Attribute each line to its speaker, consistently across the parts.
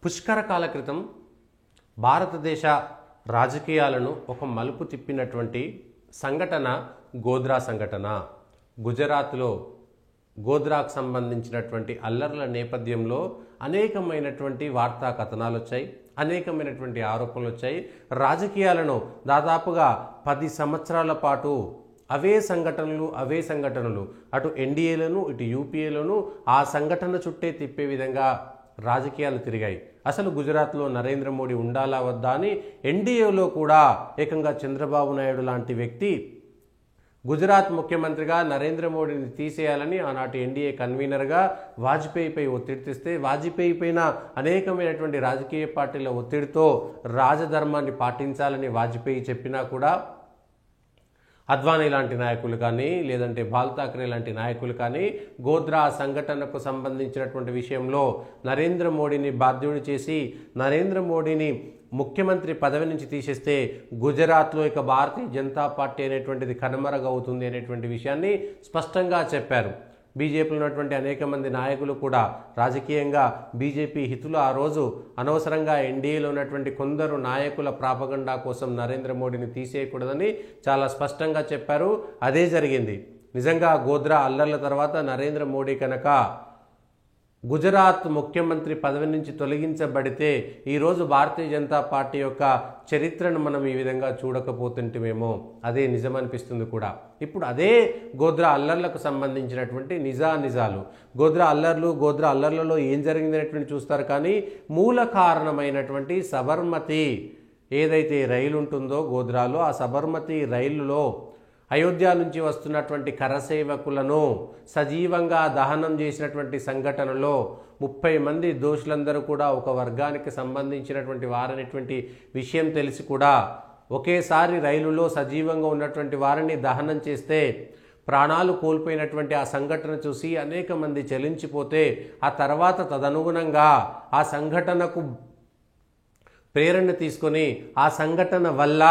Speaker 1: పుష్కర కాల క్రితం భారతదేశ రాజకీయాలను ఒక మలుపు తిప్పినటువంటి సంఘటన గోధ్రా సంఘటన. గుజరాత్లో గోధ్రాకు సంబంధించినటువంటి అల్లర్ల నేపథ్యంలో అనేకమైనటువంటి వార్తా కథనాలు వచ్చాయి, అనేకమైనటువంటి ఆరోపణలు వచ్చాయి. రాజకీయాలను దాదాపుగా 10 సంవత్సరాల పాటు అవే సంఘటనలు అటు ఎన్డీఏలను ఇటు యూపీఏలను ఆ సంఘటన చుట్టే తిప్పే విధంగా రాజకీయాలు తిరిగాయి. అసలు గుజరాత్లో నరేంద్ర మోడీ ఉండాలా వద్దా అని ఎన్డీఏలో కూడా ఏకంగా చంద్రబాబు నాయుడు లాంటి వ్యక్తి గుజరాత్ ముఖ్యమంత్రిగా నరేంద్ర మోడీని తీసేయాలని ఆనాటి ఎన్డీఏ కన్వీనర్గా వాజ్పేయిపై ఒత్తిడి తెస్తే వాజ్పేయి పైన అనేకమైనటువంటి రాజకీయ పార్టీల ఒత్తిడితో రాజధర్మాన్ని పాటించాలని వాజ్పేయి చెప్పినా కూడా అద్వానీ లాంటి నాయకులు కానీ లేదంటే బాల్ ఠాక్రే లాంటి నాయకులు కానీ గోధ్రా సంఘటనకు సంబంధించినటువంటి విషయంలో నరేంద్ర మోడీని బాధ్యుని చేసి నరేంద్ర మోడీని ముఖ్యమంత్రి పదవి నుంచి తీసేస్తే గుజరాత్లో ఇక భారతీయ జనతా పార్టీ అనేటువంటిది కనుమరుగవుతుంది అనేటువంటి విషయాన్ని స్పష్టంగా చెప్పారు. బీజేపీలో ఉన్నటువంటి అనేక మంది నాయకులు కూడా రాజకీయంగా బీజేపీ హితులు ఆ రోజు అనవసరంగా ఎన్డీఏలో ఉన్నటువంటి కొందరు నాయకుల ప్రాపగండా కోసం నరేంద్ర మోడీని తీసేయకూడదని చాలా స్పష్టంగా చెప్పారు. అదే జరిగింది. నిజంగా గోధ్రా అల్లర్ల తర్వాత నరేంద్ర మోడీ కనుక గుజరాత్ ముఖ్యమంత్రి పదవి నుంచి తొలగించబడితే ఈరోజు భారతీయ జనతా పార్టీ యొక్క చరిత్రను మనం ఈ విధంగా చూడకపోతుంటేమేమో అదే నిజమనిపిస్తుంది కూడా. ఇప్పుడు అదే గోధ్రా అల్లర్లకు సంబంధించినటువంటి నిజాలు గోధ్రా అల్లర్లలో ఏం జరిగిందనేటువంటి చూస్తారు. కానీ మూల కారణమైనటువంటి సబర్మతి ఏదైతే రైలు ఉంటుందో గోధ్రాలో ఆ సబర్మతి రైలులో అయోధ్య నుంచి వస్తున్నటువంటి కరసేవకులను సజీవంగా దహనం చేసినటువంటి సంఘటనలో 30 మంది దోషులందరూ కూడా ఒక వర్గానికి సంబంధించినటువంటి వారనేటువంటి విషయం తెలిసి కూడా ఒకేసారి రైలులో సజీవంగా ఉన్నటువంటి వారిని దహనం చేస్తే ప్రాణాలు కోల్పోయినటువంటి ఆ సంఘటన చూసి అనేక మంది చలించిపోతే ఆ తర్వాత తదనుగుణంగా ఆ సంఘటనకు ప్రేరణ తీసుకొని ఆ సంఘటన వల్ల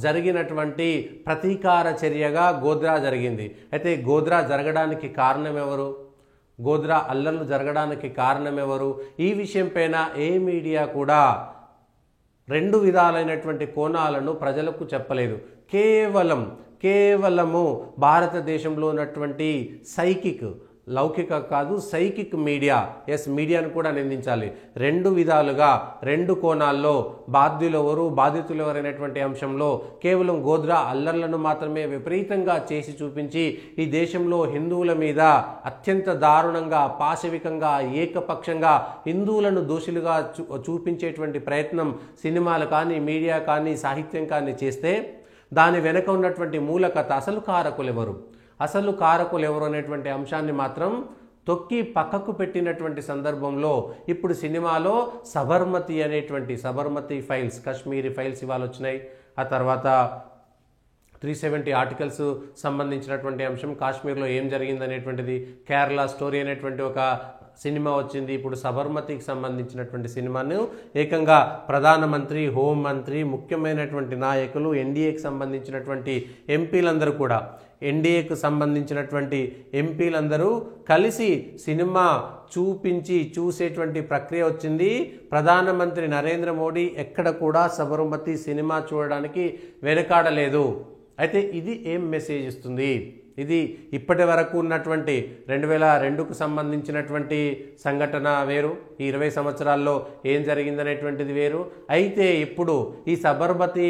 Speaker 1: జరిగినటువంటి ప్రతీకార చర్యగా గోధ్రా జరిగింది. అయితే గోధ్రా జరగడానికి కారణం ఎవరు? గోధ్రా అల్లర్లు జరగడానికి కారణం ఎవరు? ఈ విషయం పైన ఏ మీడియా కూడా 2 విధాలైనటువంటి కోణాలను ప్రజలకు చెప్పలేదు. కేవలము భారతదేశంలో ఉన్నటువంటి లౌకిక కాదు సైకిక్ మీడియాను కూడా నిందించాలి. 2 విధాలుగా 2 కోణాల్లో బాధితులు ఎవరైనటువంటి అంశంలో కేవలం గోధ్రా అల్లర్లను మాత్రమే విపరీతంగా చేసి చూపించి ఈ దేశంలో హిందువుల మీద అత్యంత దారుణంగా పాశవికంగా ఏకపక్షంగా హిందువులను దోషులుగా చూపించేటువంటి ప్రయత్నం సినిమాలు కానీ మీడియా కానీ సాహిత్యం కానీ చేస్తే దాని వెనక ఉన్నటువంటి మూలకథ అసలు కారకులు ఎవరు అనేటువంటి అంశాన్ని మాత్రం తొక్కి పక్కకు పెట్టినటువంటి సందర్భంలో ఇప్పుడు సినిమాలో సబర్మతి ఫైల్స్, కాశ్మీరీ ఫైల్స్ ఇవాళ వచ్చినాయి. ఆ తర్వాత 370 ఆర్టికల్స్ సంబంధించినటువంటి అంశం, కాశ్మీర్లో ఏం జరిగిందనేటువంటిది, కేరళ స్టోరీ అనేటువంటి ఒక సినిమా వచ్చింది. ఇప్పుడు సబర్మతికి సంబంధించినటువంటి సినిమాను ఏకంగా ప్రధానమంత్రి, హోంమంత్రి, ముఖ్యమైనటువంటి నాయకులు, ఎన్డీఏకి సంబంధించినటువంటి ఎంపీలందరూ కలిసి సినిమా చూసేటువంటి ప్రక్రియ వచ్చింది. ప్రధానమంత్రి నరేంద్ర మోడీ ఎక్కడ కూడా సబర్మతి సినిమా చూడడానికి వెనకాడలేదు. అయితే ఇది ఏం మెసేజ్ ఇస్తుంది? ఇది ఇప్పటి వరకు ఉన్నటువంటి 2002కు సంబంధించినటువంటి సంఘటన వేరు, ఈ 20 సంవత్సరాల్లో ఏం జరిగిందనేటువంటిది వేరు. అయితే ఇప్పుడు ఈ సబర్మతి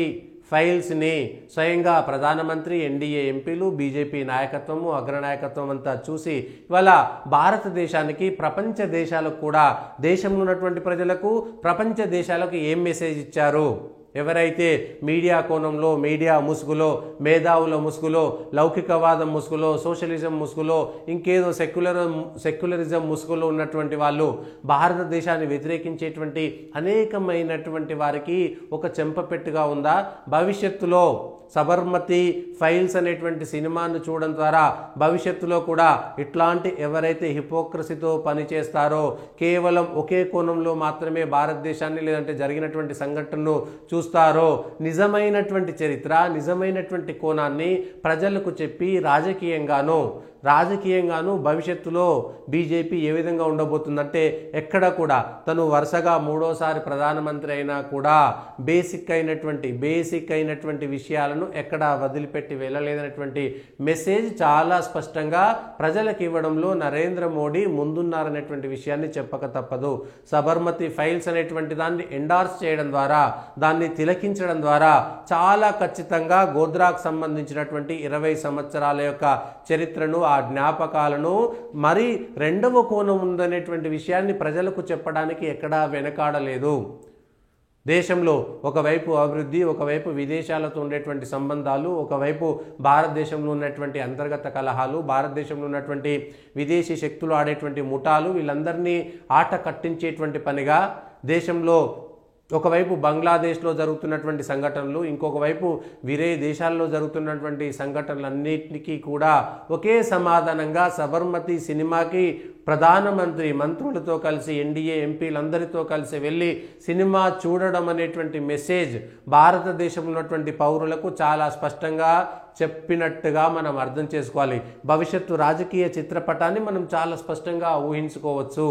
Speaker 1: ఫైల్స్ని స్వయంగా ప్రధానమంత్రి, ఎన్డీఏ ఎంపీలు, బీజేపీ నాయకత్వము, అగ్రనాయకత్వం అంతా చూసి ఇవాళ భారతదేశానికి, ప్రపంచ దేశాలకు కూడా, దేశంలో ఉన్నటువంటి ప్రజలకు, ప్రపంచ దేశాలకు ఏం మెసేజ్ ఇచ్చారు? ఎవరైతే మీడియా కోణంలో, మీడియా ముసుగులో, మేధావుల ముసుగులో, లౌకికవాదం ముసుగులో, సోషలిజం ముసుగులో, ఇంకేదో సెక్యులరిజం ముసుగులో ఉన్నటువంటి వాళ్ళు భారతదేశాన్ని వ్యతిరేకించేటువంటి అనేకమైనటువంటి వారికి ఒక చెంపపెట్టుగా ఉందా? భవిష్యత్తులో సబర్మతి ఫైల్స్ అనేటువంటి సినిమాను చూడడం ద్వారా భవిష్యత్తులో కూడా ఇట్లాంటి ఎవరైతే హిపోక్రసీతో పనిచేస్తారో, కేవలం ఒకే కోణంలో మాత్రమే భారతదేశాన్ని లేదంటే జరిగినటువంటి సంఘటనను చూస్తారో నిజమైనటువంటి చరిత్ర, నిజమైనటువంటి కోణాన్ని ప్రజలకు చెప్పి రాజకీయంగాను భవిష్యత్తులో బీజేపీ ఏ విధంగా ఉండబోతుందంటే ఎక్కడ కూడా తను వరుసగా మూడోసారి ప్రధానమంత్రి అయినా కూడా బేసిక్ అయినటువంటి విషయాలను ఎక్కడ వదిలిపెట్టి వెళ్ళలేదనేటువంటి మెసేజ్ చాలా స్పష్టంగా ప్రజలకు ఇవ్వడంలో నరేంద్ర మోడీ ముందున్నారనేటువంటి విషయాన్ని చెప్పక తప్పదు. సబర్మతి ఫైల్స్ అనేటువంటి దాన్ని ఎండార్స్ చేయడం ద్వారా, దాన్ని తిలకించడం ద్వారా చాలా ఖచ్చితంగా గోద్రాకు సంబంధించినటువంటి 20 సంవత్సరాల యొక్క చరిత్రను, ఆ జ్ఞాపకాలను, మరి రెండవ కోణం ఉందనేటువంటి విషయాన్ని ప్రజలకు చెప్పడానికి ఎక్కడా వెనకాడలేదు. దేశంలో ఒకవైపు అభివృద్ధి, ఒకవైపు విదేశాలతో ఉండేటువంటి సంబంధాలు, ఒకవైపు భారతదేశంలో ఉన్నటువంటి అంతర్గత కలహాలు, భారతదేశంలో ఉన్నటువంటి విదేశీ శక్తులు ఆడేటువంటి ముఠాలు, వీళ్ళందరినీ ఆట కట్టించేటువంటి పనిగా దేశంలో ఒకవైపు బంగ్లాదేశ్లో జరుగుతున్నటువంటి సంఘటనలు, ఇంకొక వైపు వేరే దేశాల్లో జరుగుతున్నటువంటి సంఘటనలన్నింటికీ కూడా ఒకే సమాధానంగా సబర్మతి సినిమాకి ప్రధానమంత్రి మంత్రులతో కలిసి, ఎన్డీఏ ఎంపీలందరితో కలిసి వెళ్ళి సినిమా చూడడం అనేటువంటి మెసేజ్ భారతదేశంలో ఉన్నటువంటి పౌరులకు చాలా స్పష్టంగా చెప్పినట్టుగా మనం అర్థం చేసుకోవాలి. భవిష్యత్తు రాజకీయ చిత్రపటాన్ని మనం చాలా స్పష్టంగా ఊహించుకోవచ్చు.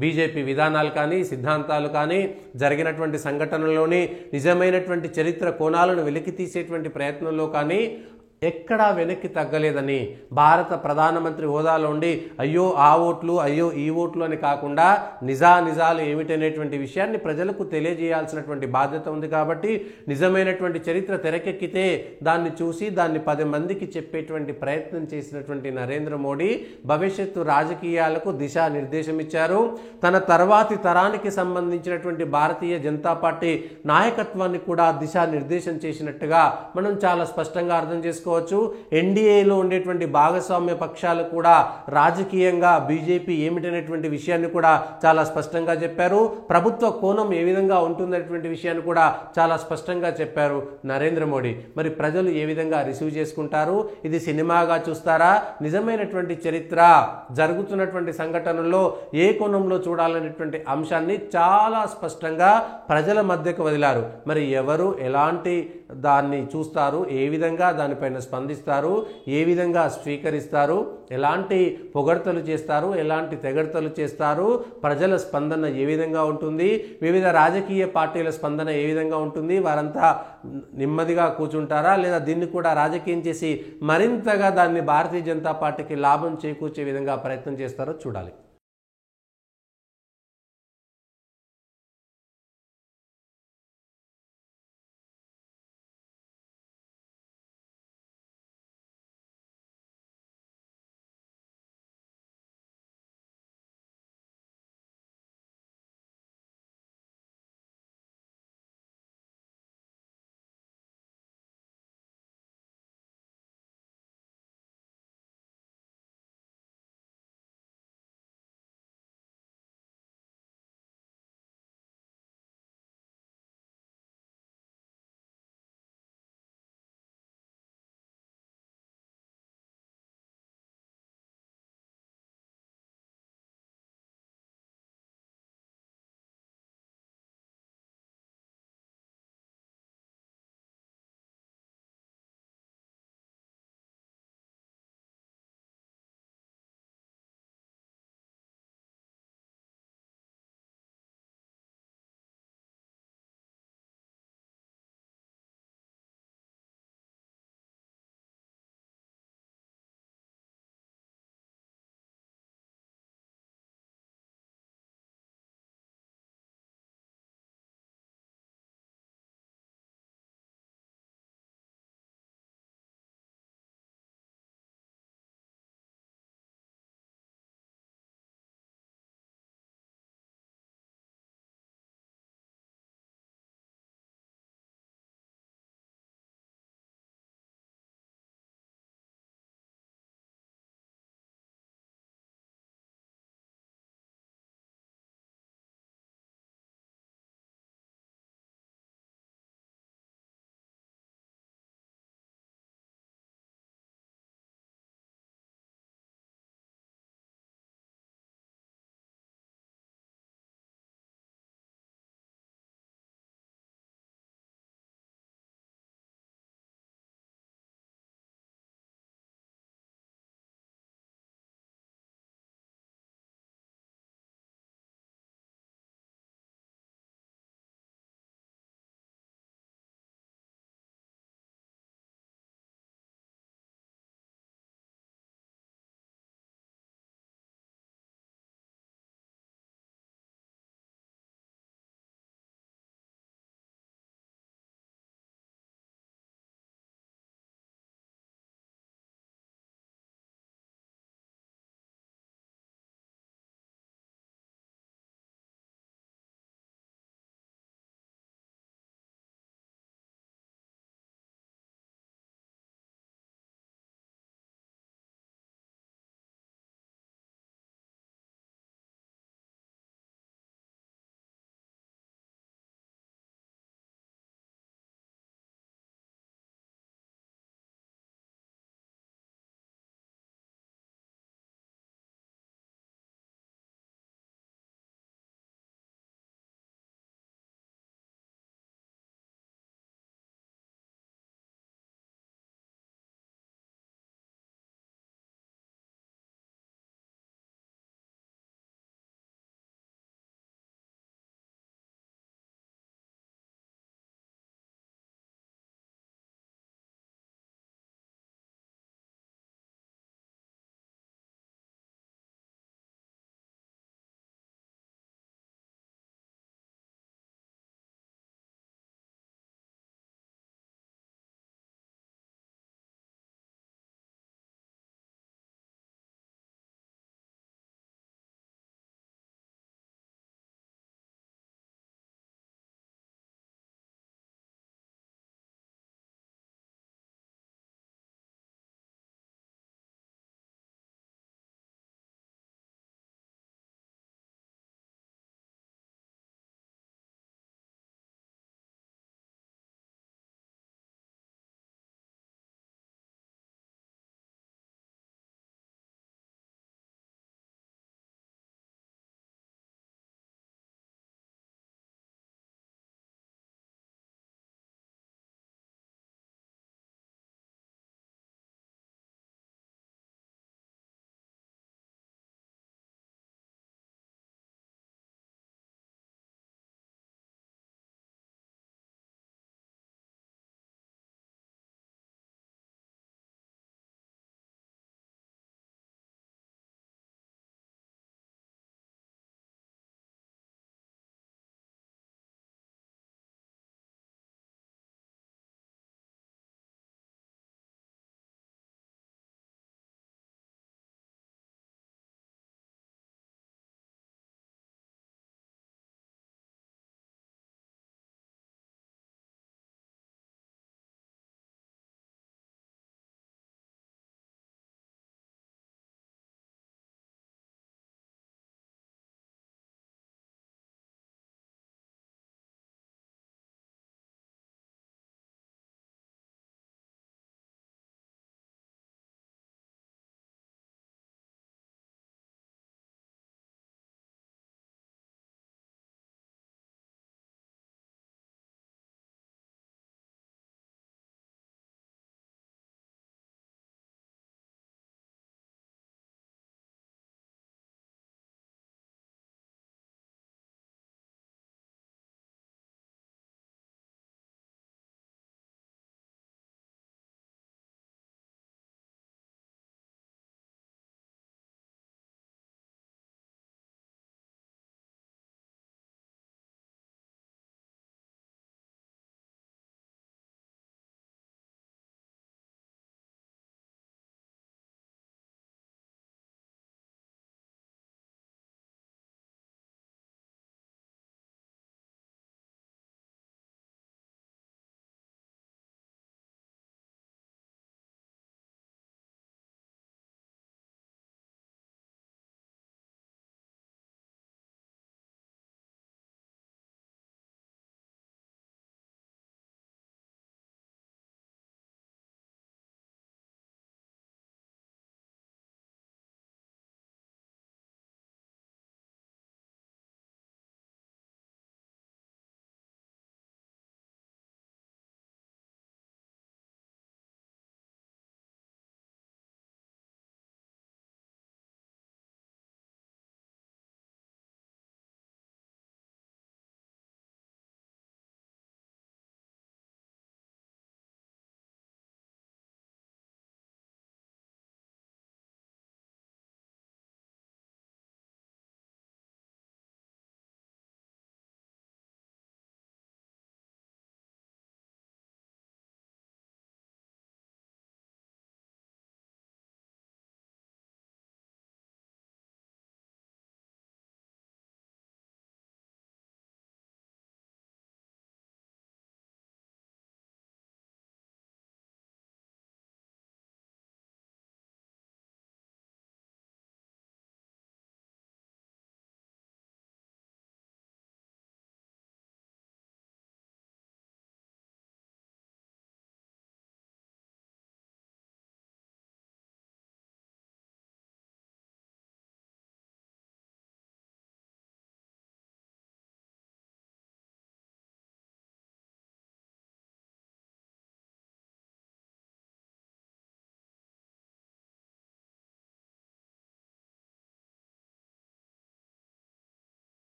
Speaker 1: బీజేపీ విధానాలు కానీ, సిద్ధాంతాలు కానీ, జరిగినటువంటి సంఘటనలోని నిజమైనటువంటి చరిత్ర కోణాలను వెలికి తీసేటువంటి ప్రయత్నంలో కానీ ఎక్కడా వెనక్కి తగ్గలేదని, భారత ప్రధానమంత్రి హోదాలో ఉండి అయ్యో ఆ ఓట్లు, అయ్యో ఈ ఓట్లు అని కాకుండా నిజాలు ఏమిటనేటువంటి విషయాన్ని ప్రజలకు తెలియజేయాల్సినటువంటి బాధ్యత ఉంది. కాబట్టి నిజమైనటువంటి చరిత్ర తెరకెక్కితే దాన్ని చూసి దాన్ని 10 మందికి చెప్పేటువంటి ప్రయత్నం చేసినటువంటి నరేంద్ర మోడీ భవిష్యత్తు రాజకీయాలకు దిశానిర్దేశం ఇచ్చారు. తన తర్వాతి తరానికి సంబంధించినటువంటి భారతీయ జనతా పార్టీ నాయకత్వాన్ని కూడా దిశానిర్దేశం చేసినట్టుగా మనం చాలా స్పష్టంగా అర్థం చేసుకోవచ్చు. ఎన్డీఏలో ఉండేటువంటి భాగస్వామ్య పక్షాలు కూడా రాజకీయంగా బీజేపీ ఏమిటనేటువంటి విషయాన్ని కూడా చాలా స్పష్టంగా చెప్పారు. ప్రభుత్వ కోణం ఏ విధంగా ఉంటుందనేటువంటి విషయాన్ని కూడా చాలా స్పష్టంగా చెప్పారు నరేంద్ర మోడీ. మరి ప్రజలు ఏ విధంగా రిసీవ్ చేసుకుంటారు? ఇది సినిమాగా చూస్తారా? నిజమైనటువంటి చరిత్ర, జరుగుతున్నటువంటి సంఘటనల్లో ఏ కోణంలో చూడాలనేటువంటి అంశాన్ని చాలా స్పష్టంగా ప్రజల మధ్యకు వదిలారు. మరి ఎవరు ఎలాంటి దాన్ని చూస్తారు, ఏ విధంగా దానిపైన స్పందిస్తారు, ఏ విధంగా స్వీకరిస్తారు, ఎలాంటి పొగడ్తలు చేస్తారు, ఎలాంటి తెగడ్తలు చేస్తారు, ప్రజల స్పందన ఏ విధంగా ఉంటుంది, వివిధ రాజకీయ పార్టీల స్పందన ఏ విధంగా ఉంటుంది, వారంతా నెమ్మదిగా కూర్చుంటారా లేదా దీన్ని కూడా రాజకీయం చేసి మరింతగా దాన్ని భారతీయ జనతా పార్టీకి లాభం చేకూర్చే విధంగా ప్రయత్నం చేస్తారో చూడాలి.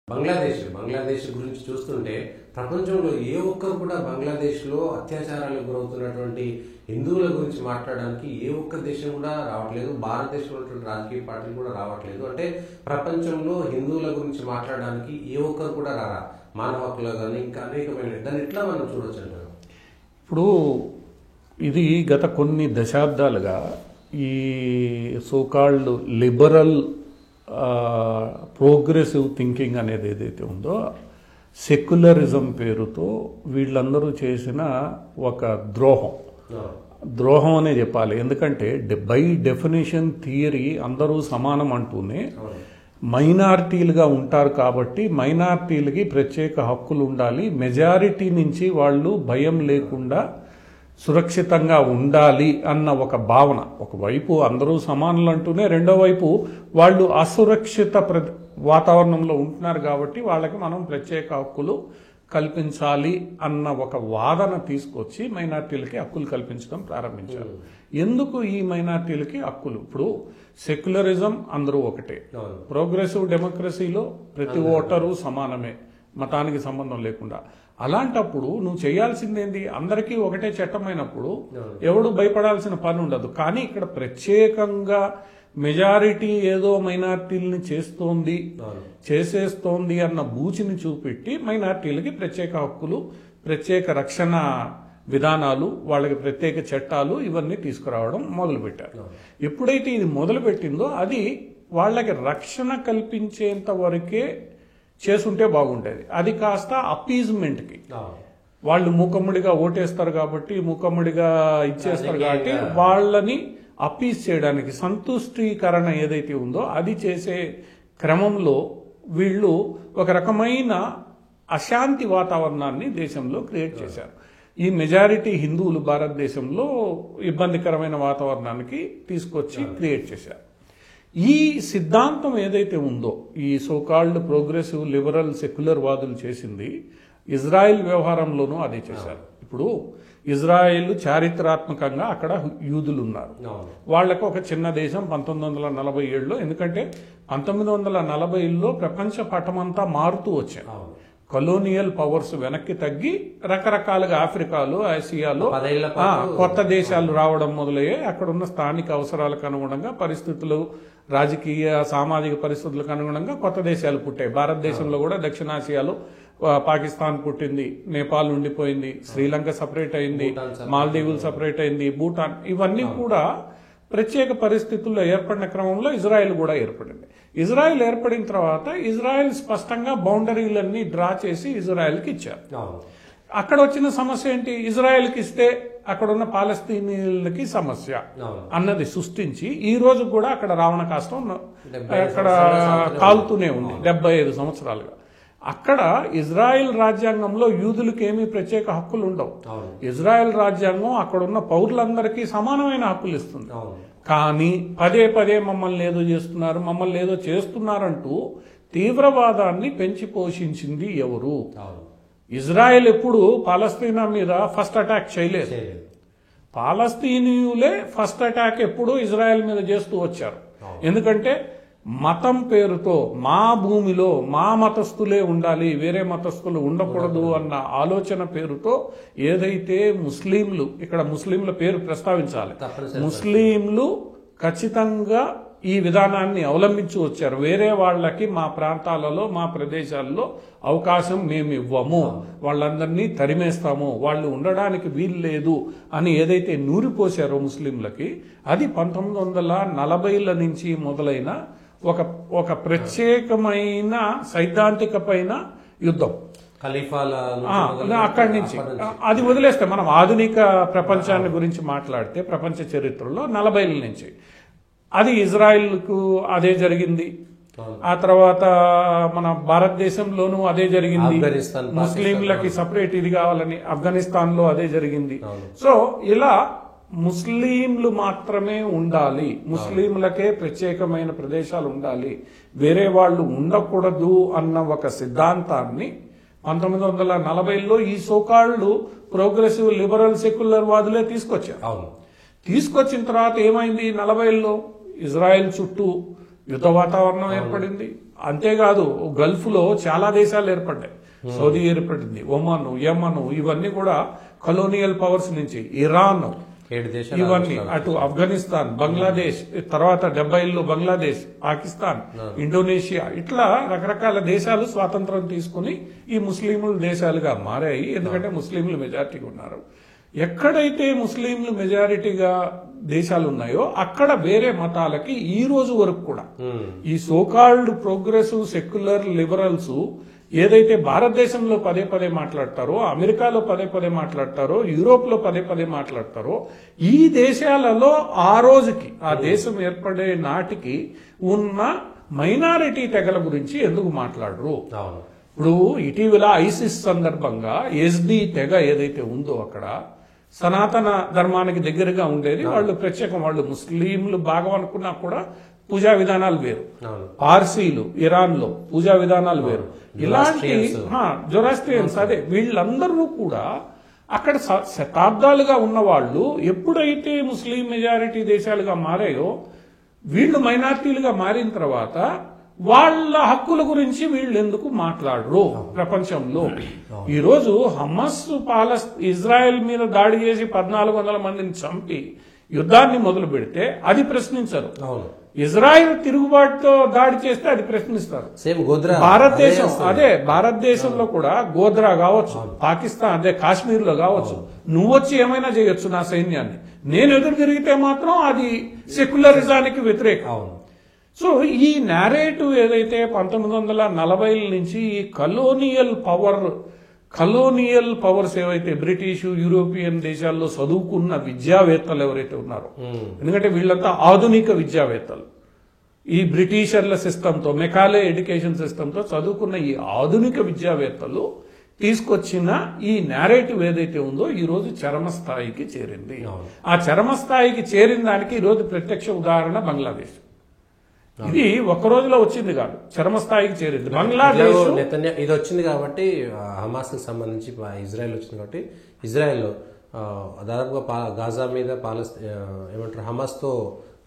Speaker 1: బంగ్లాదేశ్ గురించి చూస్తుంటే ప్రపంచంలో ఏ ఒక్కరు కూడా బంగ్లాదేశ్లో అత్యాచారాలకు గురవుతున్నటువంటి హిందువుల గురించి మాట్లాడడానికి ఏ ఒక్క దేశం కూడా రావట్లేదు. భారతదేశంలో ఉన్నటువంటి రాజకీయ పార్టీలు కూడా రావట్లేదు. అంటే ప్రపంచంలో హిందువుల గురించి మాట్లాడడానికి ఏ ఒక్కరు కూడా రారా, మానవ హక్కులు కానీ ఇంకా అనేకమైన, దాన్ని ఎట్లా మనం చూడొచ్చు అంటారు?
Speaker 2: ఇప్పుడు ఇది గత కొన్ని దశాబ్దాలుగా ఈ సోకాల్డ్ లిబరల్ ప్రోగ్రెసివ్ థింకింగ్ అనేది ఏదైతే ఉందో సెక్యులరిజం పేరుతో వీళ్ళందరూ చేసిన ఒక ద్రోహం అనే చెప్పాలి. ఎందుకంటే బై డెఫినేషన్ థియరీ అందరూ సమానం అంటూనే మైనారిటీలుగా ఉంటారు కాబట్టి మైనారిటీలకి ప్రత్యేక హక్కులు ఉండాలి, మెజారిటీ నుంచి వాళ్ళు భయం లేకుండా సురక్షితంగా ఉండాలి అన్న ఒక భావన. ఒకవైపు అందరూ సమానులు అంటూనే రెండో వైపు వాళ్ళు అసురక్షిత వాతావరణంలో ఉంటున్నారు కాబట్టి వాళ్ళకి మనం ప్రత్యేక హక్కులు కల్పించాలి అన్న ఒక వాదన తీసుకొచ్చి మైనార్టీలకి హక్కులు కల్పించడం ప్రారంభించారు. ఎందుకు ఈ మైనార్టీలకి హక్కులు? ఇప్పుడు సెక్యులరిజం అందరూ ఒకటే, ప్రోగ్రెసివ్ డెమోక్రసీలో ప్రతి ఓటరు సమానమే, మతానికి సంబంధం లేకుండా. అలాంటప్పుడు నువ్వు చేయాల్సిందేంది? అందరికీ ఒకటే చట్టమైనప్పుడు ఎవడు భయపడాల్సిన పని ఉండదు. కానీ ఇక్కడ ప్రత్యేకంగా మెజారిటీ ఏదో మైనార్టీలని చేసేస్తోంది అన్న బూచిని చూపెట్టి మైనార్టీలకి ప్రత్యేక హక్కులు, ప్రత్యేక రక్షణ విధానాలు, వాళ్ళకి ప్రత్యేక చట్టాలు ఇవన్నీ తీసుకురావడం మొదలుపెట్టారు. ఎప్పుడైతే ఇది మొదలుపెట్టిందో అది వాళ్ళకి రక్షణ కల్పించేంత వరకే చేసుంటే బాగుండేది. అది కాస్త అపీజ్మెంట్కి, వాళ్ళు మూకమ్ముడిగా ఓటేస్తారు కాబట్టి, మూకమ్ముడిగా ఇచ్చేస్తారు కాబట్టి వాళ్ళని అపీజ్ చేయడానికి, సంతుష్టీకరణ ఏదైతే ఉందో అది చేసే క్రమంలో వీళ్ళు ఒక రకమైన అశాంతి వాతావరణాన్ని దేశంలో క్రియేట్ చేశారు. ఈ మెజారిటీ హిందువులు భారతదేశంలో ఇబ్బందికరమైన వాతావరణానికి తీసుకొచ్చి క్రియేట్ చేశారు. ఈ సిద్ధాంతం ఏదైతే ఉందో, ఈ సోకాల్డ్ ప్రోగ్రెసివ్ లిబరల్ సెక్యులర్ వాదులు చేసింది ఇజ్రాయెల్ వ్యవహారంలోనూ అదే చేశారు. ఇప్పుడు ఇజ్రాయెల్ చారిత్రాత్మకంగా అక్కడ యూదులు ఉన్నారు. వాళ్లకు ఒక చిన్న దేశం 1947లో, ఎందుకంటే 1940లో ప్రపంచ పటమంతా మారుతూ వచ్చాయి. కొలోనియల్ పవర్స్ వెనక్కి తగ్గి రకరకాలుగా ఆఫ్రికాలో, ఆసియాలో కొత్త దేశాలు రావడం మొదలయ్యాయి. అక్కడున్న స్థానిక అవసరాలకు అనుగుణంగా, పరిస్థితులు, రాజకీయ సామాజిక పరిస్థితులకు అనుగుణంగా కొత్త దేశాలు పుట్టాయి. భారతదేశంలో కూడా దక్షిణాసియాలో పాకిస్తాన్ పుట్టింది, నేపాల్ ఉండిపోయింది, శ్రీలంక సపరేట్ అయింది, మాల్దీవులు సపరేట్ అయింది, భూటాన్, ఇవన్నీ కూడా ప్రత్యేక పరిస్థితుల్లో ఏర్పడిన క్రమంలో ఇజ్రాయెల్ కూడా ఏర్పడింది. ఇజ్రాయెల్ ఏర్పడిన తర్వాత ఇజ్రాయెల్ స్పష్టంగా బౌండరీలన్నీ డ్రా చేసి ఇజ్రాయెల్కి ఇచ్చారు. అక్కడ వచ్చిన సమస్య ఏంటి? ఇజ్రాయెల్కి ఇస్తే అక్కడున్న పాలస్తీనీయులకి సమస్య అన్నది సృష్టించి ఈ రోజు కూడా అక్కడ రావణ కాష్టం అక్కడ కాలుతూనే ఉంది 75 సంవత్సరాలుగా. అక్కడ ఇజ్రాయెల్ రాజ్యాంగంలో యూదులకు ఏమీ ప్రత్యేక హక్కులు ఉండవు. ఇజ్రాయెల్ రాజ్యాంగం అక్కడున్న పౌరులందరికీ సమానమైన హక్కులు ఇస్తుంది. కానీ పదే పదే మమ్మల్ని ఏదో చేస్తున్నారంటూ తీవ్రవాదాన్ని పెంచి పోషించింది ఎవరు? ఇజ్రాయెల్ ఎప్పుడు పాలస్తీనా మీద ఫస్ట్ అటాక్ చేయలేదు. పాలస్తీనీయులే ఫస్ట్ అటాక్ ఎప్పుడు ఇజ్రాయెల్ మీద చేస్తూ వచ్చారు. ఎందుకంటే మతం పేరుతో మా భూమిలో మా మతస్థులే ఉండాలి, వేరే మతస్థులు ఉండకూడదు అన్న ఆలోచన పేరుతో ఏదైతే ముస్లింలు, ఇక్కడ ముస్లింల పేరు ప్రస్తావించాలి, ముస్లింలు ఖచ్చితంగా ఈ విధానాన్ని అవలంబించి వచ్చారు. వేరే వాళ్ళకి మా ప్రాంతాలలో, మా ప్రదేశాల్లో అవకాశం మేము ఇవ్వము, వాళ్ళందరినీ తరిమేస్తాము, వాళ్ళు ఉండడానికి వీలు లేదు అని ఏదైతే నూరిపోసారో ముస్లింలకి, అది 1940ల నుంచి మొదలైన ఒక ప్రత్యేకమైన సైద్ధాంతికమైన యుద్ధం. అక్కడి నుంచి అది వదిలేస్తే మనం ఆధునిక ప్రపంచాన్ని గురించి మాట్లాడితే ప్రపంచ చరిత్రలో 40ల నుంచి అది ఇజ్రాయెల్కు అదే జరిగింది. ఆ తర్వాత మన భారతదేశంలోనూ అదే జరిగింది. ముస్లింలకి సపరేట్ ఇది కావాలని ఆఫ్ఘనిస్తాన్లో అదే జరిగింది. సో ఇలా ముస్లింలు మాత్రమే ఉండాలి, ముస్లింలకే ప్రత్యేకమైన ప్రదేశాలు ఉండాలి, వేరే వాళ్ళు ఉండకూడదు అన్న ఒక సిద్ధాంతాన్ని 1940లో ఈ సోకాళ్ళు ప్రోగ్రెసివ్ లిబరల్ సెక్యులర్ వాదులే తీసుకొచ్చారు. తీసుకొచ్చిన తర్వాత ఏమైంది? 40లో ఇజ్రాయెల్ చుట్టూ యుద్ధ వాతావరణం ఏర్పడింది. అంతేకాదు గల్ఫ్ లో చాలా దేశాలు ఏర్పడ్డాయి. సౌదీ ఏర్పడింది, ఒమన్, యమన్, ఇవన్నీ కూడా కలోనియల్ పవర్స్ నుంచి, ఇరాన్,
Speaker 1: 7 దేశాలు
Speaker 2: ఇవన్నీ, అటు ఆఫ్ఘనిస్తాన్, బంగ్లాదేశ్, తర్వాత 70లో బంగ్లాదేశ్, పాకిస్తాన్, ఇండోనేషియా, ఇట్లా రకరకాల దేశాలు స్వాతంత్రం తీసుకుని ఈ ముస్లింలు దేశాలుగా మారాయి. ఎందుకంటే ముస్లింలు మెజారిటీగా ఉన్నారు. ఎక్కడైతే ముస్లింలు మెజారిటీగా దేశాలు ఉన్నాయో అక్కడ వేరే మతాలకి ఈ రోజు వరకు కూడా ఈ సోకాల్డ్ ప్రోగ్రెసివ్ సెక్యులర్ లిబరల్స్ ఏదైతే భారతదేశంలో పదే పదే మాట్లాడతారో, అమెరికాలో పదే పదే మాట్లాడతారో, యూరోప్ లో పదే పదే మాట్లాడతారో, ఈ దేశాలలో ఆ రోజుకి ఆ దేశం ఏర్పడే నాటికి ఉన్న మైనారిటీ తెగల గురించి ఎందుకు మాట్లాడరు? ఇప్పుడు ఇటీవల ఐసిస్ సందర్భంగా ఎస్డి తెగ ఏదైతే ఉందో అక్కడ సనాతన ధర్మానికి దగ్గరగా ఉండేది. వాళ్ళు ప్రత్యేకం, వాళ్ళు ముస్లింలు భాగం అనుకున్నా కూడా పూజా విధానాలు వేరు. పార్సీలు ఇరాన్ లో పూజా విధానాలు వేరు. ఇలాంటి జొరాస్ట్రియన్స్, అదే వీళ్ళందరూ కూడా అక్కడ శతాబ్దాలుగా ఉన్న వాళ్ళు ఎప్పుడైతే ముస్లిం మెజారిటీ దేశాలుగా మారాయో, వీళ్ళు మైనారిటీలుగా మారిన తర్వాత వాళ్ళ హక్కుల గురించి వీళ్ళు ఎందుకు మాట్లాడరు ప్రపంచంలో? ఈ రోజు హమాస్ ఇజ్రాయెల్ మీద దాడి చేసి 1400 మందిని చంపి యుద్ధాన్ని మొదలు పెడితే అది ప్రశ్నించరు. ఇజ్రాయెల్ తిరుగుబాటుతో దాడి చేస్తే అది ప్రశ్నిస్తారు. భారతదేశం, అదే భారతదేశంలో కూడా గోద్రా కావచ్చు, పాకిస్తాన్ అదే కాశ్మీర్ లో కావచ్చు, నువ్వొచ్చి ఏమైనా చేయొచ్చు నా సైన్యాన్ని, నేను ఎదురు తిరిగితే మాత్రం అది సెక్యులరిజానికి వ్యతిరేకం. సో ఈ నేరేటివ్ ఏదైతే 1940ల నుంచి ఈ కలోనియల్ పవర్స్ ఏవైతే బ్రిటిష్, యూరోపియన్ దేశాల్లో చదువుకున్న విద్యావేత్తలు ఎవరైతే ఉన్నారో, ఎందుకంటే వీళ్ళంతా ఆధునిక విద్యావేత్తలు, ఈ బ్రిటిషర్ల సిస్టంతో, మెకాలే ఎడ్యుకేషన్ సిస్టంతో చదువుకున్న ఈ ఆధునిక విద్యావేత్తలు తీసుకొచ్చిన ఈ నేరేటివ్ ఏదైతే ఉందో ఈ రోజు చరమస్థాయికి చేరింది. ఆ చరమస్థాయికి చేరిన దానికి ఈ రోజు ప్రత్యక్ష ఉదాహరణ బంగ్లాదేశ్. ఇది ఒక్క రోజులో వచ్చింది కాదు, చరమస్థాయికి చేరింది. బంగ్లాదేశ్
Speaker 1: ఇది వచ్చింది కాబట్టి, హమాస్ కి సంబంధించి ఇజ్రాయెల్ వచ్చింది కాబట్టి, ఇజ్రాయెల్ దాదాపుగా గాజా మీద ఏమంటారు హమాస్ తో